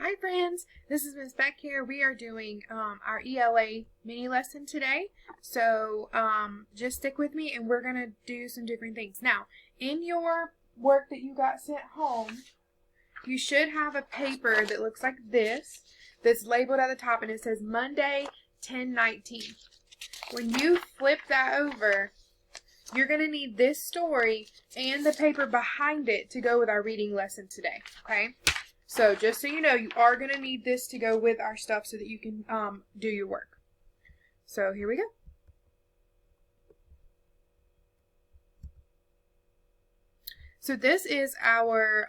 Hi friends, this is Miss Beck here. We are doing our ELA mini lesson today. So just stick with me and we're going to do some different things. Now, in your work that you got sent home, you should have a paper that looks like this that's labeled at the top and it says Monday 10/19. When you flip that over, you're going to need this story and the paper behind it to go with our reading lesson today, okay? So just so you know, you are going to need this to go with our stuff so that you can do your work. So here we go. So this is our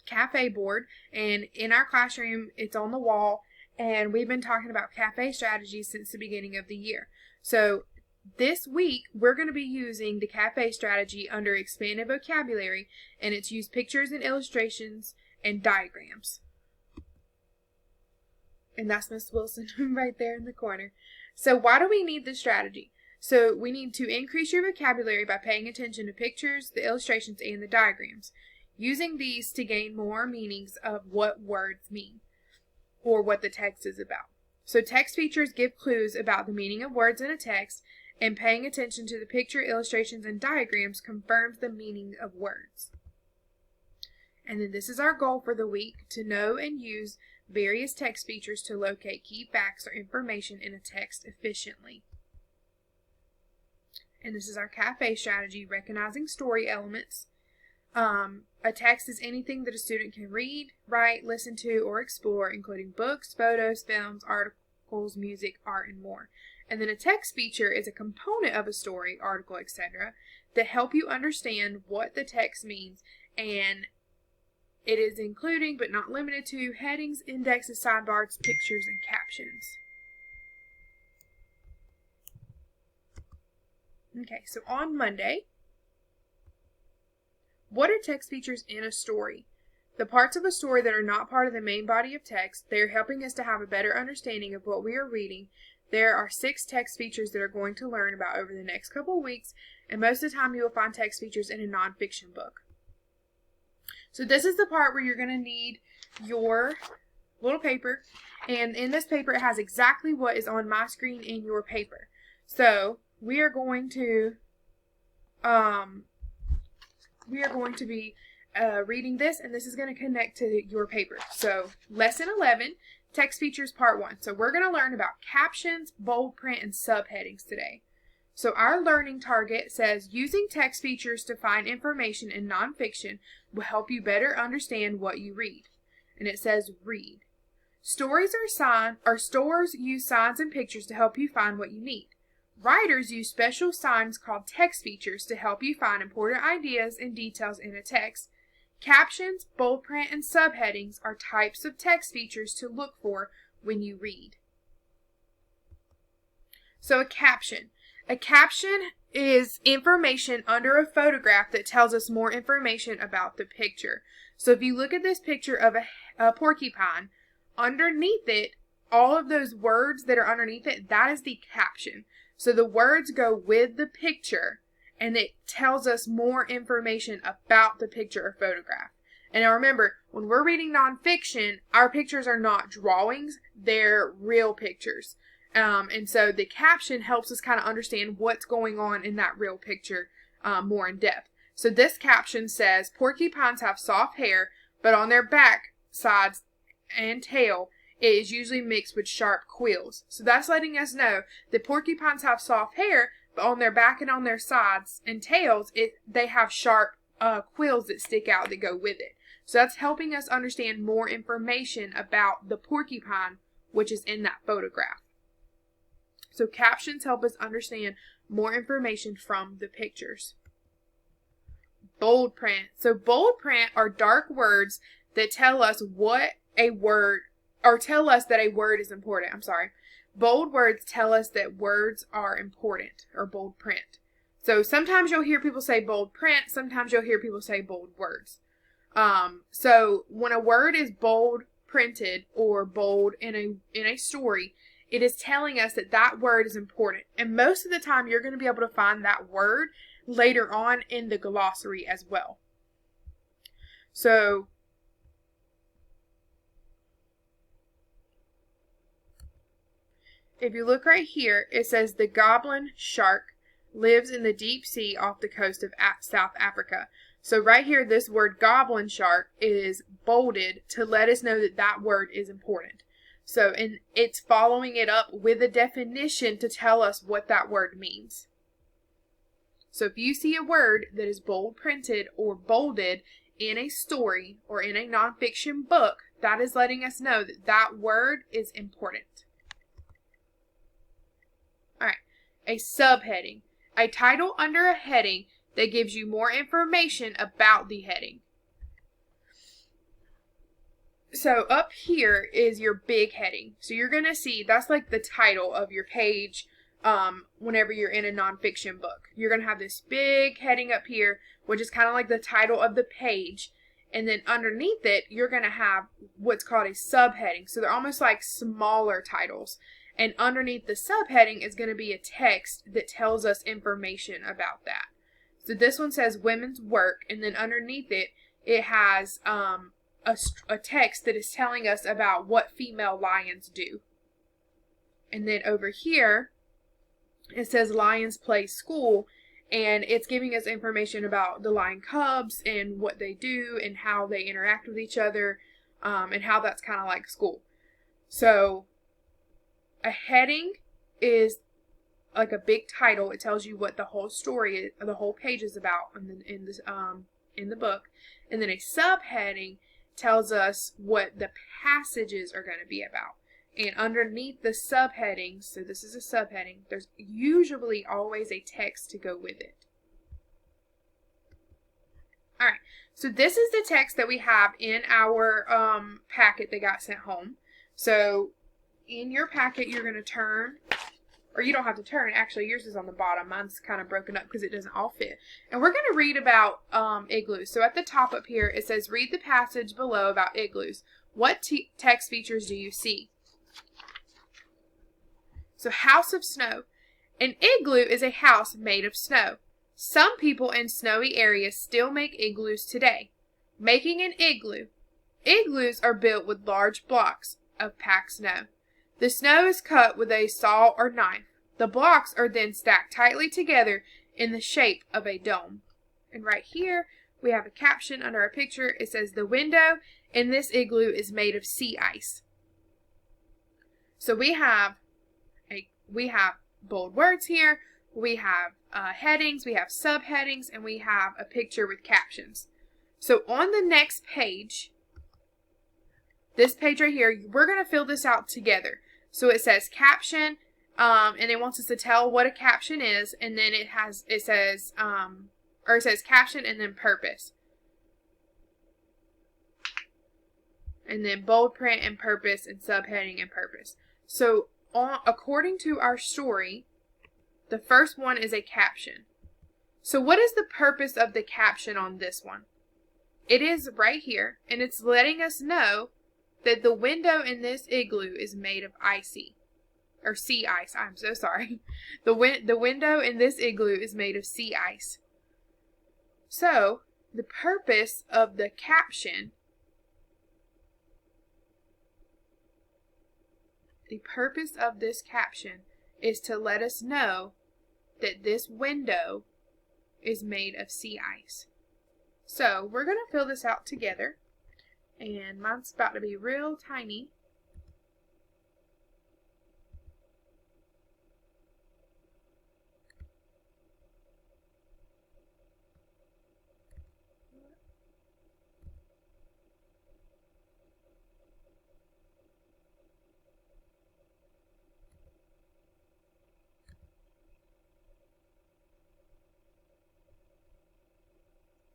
cafe board, and in our classroom it's on the wall, and we've been talking about cafe strategies since the beginning of the year. So this week we're going to be using the cafe strategy under expanded vocabulary, and it's use pictures and illustrations and diagrams. And that's Miss Wilson right there in the corner. So why do we need this strategy? So we need to increase your vocabulary by paying attention to pictures, the illustrations, and the diagrams. Using these to gain more meanings of what words mean or what the text is about. So text features give clues about the meaning of words in a text, and paying attention to the picture, illustrations, and diagrams confirms the meaning of words. And then this is our goal for the week, to know and use various text features to locate key facts or information in a text efficiently. And this is our cafe strategy, recognizing story elements. A text is anything that a student can read, write, listen to, or explore, including books, photos, films, articles, music, art, and more. And then a text feature is a component of a story, article, etc. that help you understand what the text means, and it is including, but not limited to, headings, indexes, sidebars, pictures, and captions. Okay, so on Monday, what are text features in a story? The parts of a story that are not part of the main body of text, they are helping us to have a better understanding of what we are reading. There are 6 text features that are going to learn about over the next couple of weeks, and most of the time you will find text features in a nonfiction book. So this is the part where you're going to need your little paper, and in this paper it has exactly what is on my screen in your paper. So we are going to be reading this, and this is going to connect to your paper. So lesson 11, text features part 1. So we're going to learn about captions, bold print, and subheadings today. So our learning target says using text features to find information in nonfiction will help you better understand what you read. And it says read. Stores use signs and pictures to help you find what you need. Writers use special signs called text features to help you find important ideas and details in a text. Captions, bold print, and subheadings are types of text features to look for when you read. So a caption. A caption is information under a photograph that tells us more information about the picture. So if you look at this picture of a porcupine, underneath it, all of those words that are underneath it, that is the caption. So the words go with the picture, and it tells us more information about the picture or photograph. And now remember, when we're reading nonfiction, our pictures are not drawings, they're real pictures. And so the caption helps us kind of understand what's going on in that real picture more in depth. So this caption says, porcupines have soft hair, but on their back, sides, and tail, it is usually mixed with sharp quills. So that's letting us know that porcupines have soft hair, but on their back and on their sides and tails, they have sharp quills that stick out that go with it. So that's helping us understand more information about the porcupine, which is in that photograph. So captions help us understand more information from the pictures. Bold print. So bold print are dark words that tell us what a word, or tell us that a word is important. Bold words tell us that words are important, or bold print. So sometimes you'll hear people say bold print, sometimes you'll hear people say bold words. So when a word is bold printed or bold in a story, it is telling us that that word is important. And most of the time you're going to be able to find that word later on in the glossary as well. So if you look right here, it says the goblin shark lives in the deep sea off the coast of South Africa. So right here, this word goblin shark is bolded to let us know that that word is important. So, and it's following it up with a definition to tell us what that word means. So if you see a word that is bold printed or bolded in a story or in a nonfiction book, that is letting us know that that word is important. All right, a subheading. A title under a heading that gives you more information about the heading. So up here is your big heading. So you're going to see that's like the title of your page whenever you're in a nonfiction book. You're going to have this big heading up here, which is kind of like the title of the page. And then underneath it, you're going to have what's called a subheading. So they're almost like smaller titles. And underneath the subheading is going to be a text that tells us information about that. So this one says women's work, and then underneath it, it has a text that is telling us about what female lions do. And then over here, it says lions play school, and it's giving us information about the lion cubs and what they do and how they interact with each other, and how that's kind of like school. So a heading is like a big title. It tells you what the whole story is, the whole page is about in the book. And then a subheading tells us what the passages are going to be about. And underneath the subheadings, so this is a subheading, there's usually always a text to go with it. Alright, so this is the text that we have in our packet that got sent home. So in your packet, you're going to turn, or you don't have to turn, actually yours is on the bottom. Mine's kind of broken up because it doesn't all fit. And we're going to read about igloos. So at the top up here, it says, read the passage below about igloos. What text features do you see? So house of snow. An igloo is a house made of snow. Some people in snowy areas still make igloos today. Making an igloo. Igloos are built with large blocks of packed snow. The snow is cut with a saw or knife. The blocks are then stacked tightly together in the shape of a dome. And right here, we have a caption under our picture. It says, the window in this igloo is made of sea ice. So we have bold words here. We have headings, we have subheadings, and we have a picture with captions. So on the next page, this page right here, we're going to fill this out together. So it says caption, and it wants us to tell what a caption is, and then it says caption and then purpose. And then bold print and purpose and subheading and purpose. So according to our story, the first one is a caption. So what is the purpose of the caption on this one? It is right here, and it's letting us know that the window in this igloo is made of sea ice. I'm so sorry. The window in this igloo is made of sea ice. So, the purpose of the caption, this caption is to let us know that this window is made of sea ice. So, we're going to fill this out together. And mine's about to be real tiny.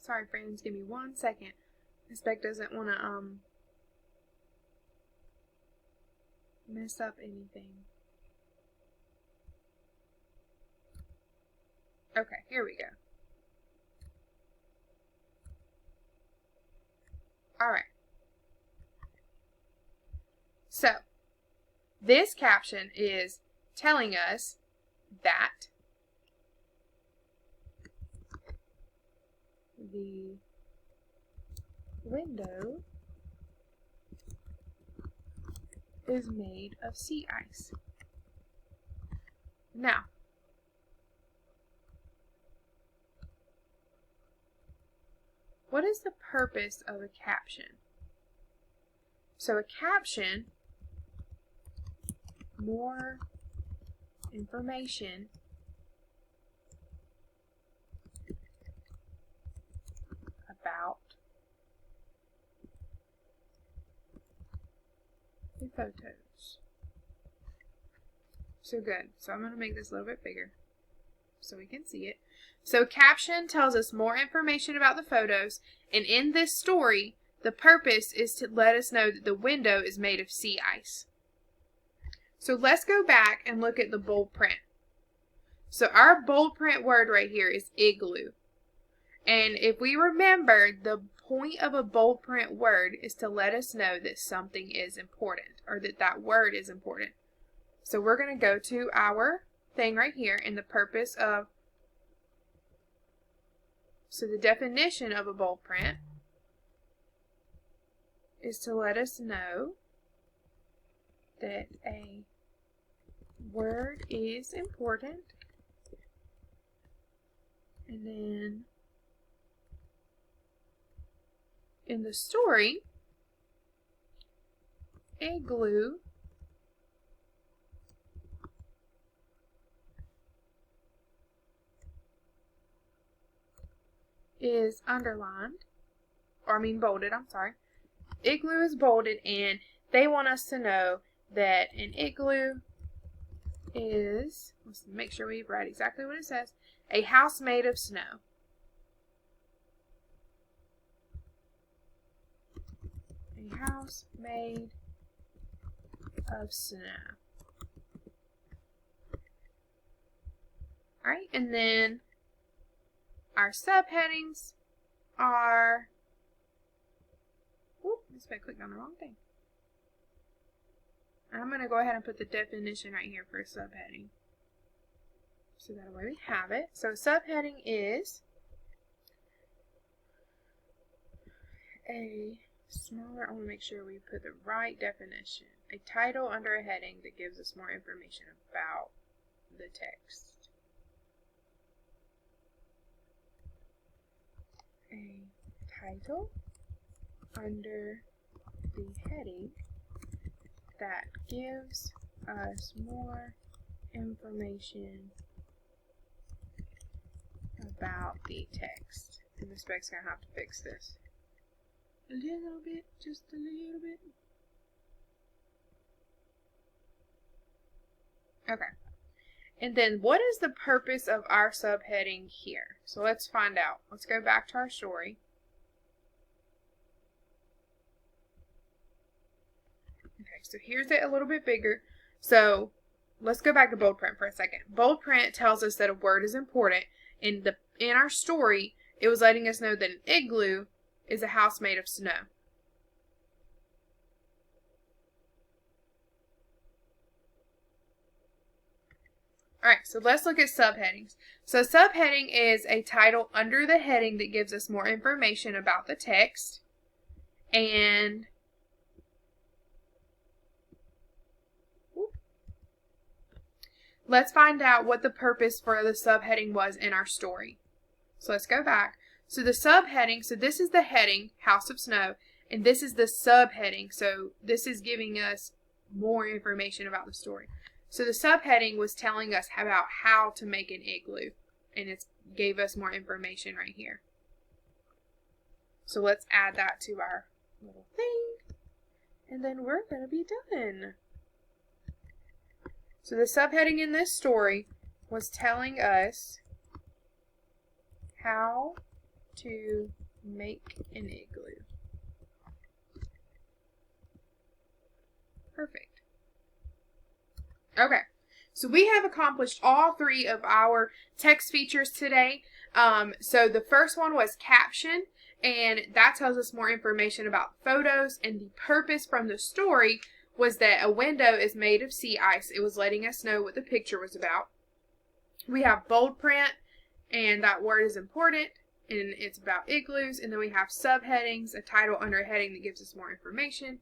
Sorry, friends, give me 1 second. This Beck doesn't want to mess up anything. Okay, here we go. Alright. So, this caption is telling us that the window is made of sea ice. Now, what is the purpose of a caption? So a caption, more information about the photos. So good. So I'm going to make this a little bit bigger so we can see it. So caption tells us more information about the photos, and in this story, the purpose is to let us know that the window is made of sea ice. So let's go back and look at the bold print. So our bold print word right here is igloo. And if we remember, the point of a bold print word is to let us know that something is important, or that that word is important. So we're going to go to our thing right here, and the purpose of, so the definition of a bold print is to let us know that a word is important, and then in the story, igloo is underlined, or I mean bolded, I'm sorry. Igloo is bolded, and they want us to know that an igloo is, let's make sure we write exactly what it says, a house made of snow. A house made of snow. Alright, and then our subheadings are, whoop, I just clicked on the wrong thing. I'm going to go ahead and put the definition right here for a subheading. So that way we have it. So subheading is a smaller, I want to make sure we put the right definition. A title under a heading that gives us more information about the text. A title under the heading that gives us more information about the text. And the spec's going to have to fix this a little bit, just a little bit. Okay. And then what is the purpose of our subheading here? So let's find out. Let's go back to our story. Okay, so here's it a little bit bigger. So let's go back to bold print for a second. Bold print tells us that a word is important. In our story, it was letting us know that an igloo is a house made of snow. Alright, so let's look at subheadings. So subheading is a title under the heading that gives us more information about the text. And let's find out what the purpose for the subheading was in our story. So let's go back. So the subheading, so this is the heading, House of Snow, and this is the subheading. So this is giving us more information about the story. So the subheading was telling us about how to make an igloo, and it gave us more information right here. So let's add that to our little thing, and then we're going to be done. So the subheading in this story was telling us how to make an igloo. Perfect. Okay, so we have accomplished all three of our text features today. So the first one was caption, and that tells us more information about photos, and the purpose from the story was that a window is made of sea ice. It was letting us know what the picture was about. We have bold print, and that word is important, and it's about igloos. And then we have subheadings, a title under a heading that gives us more information.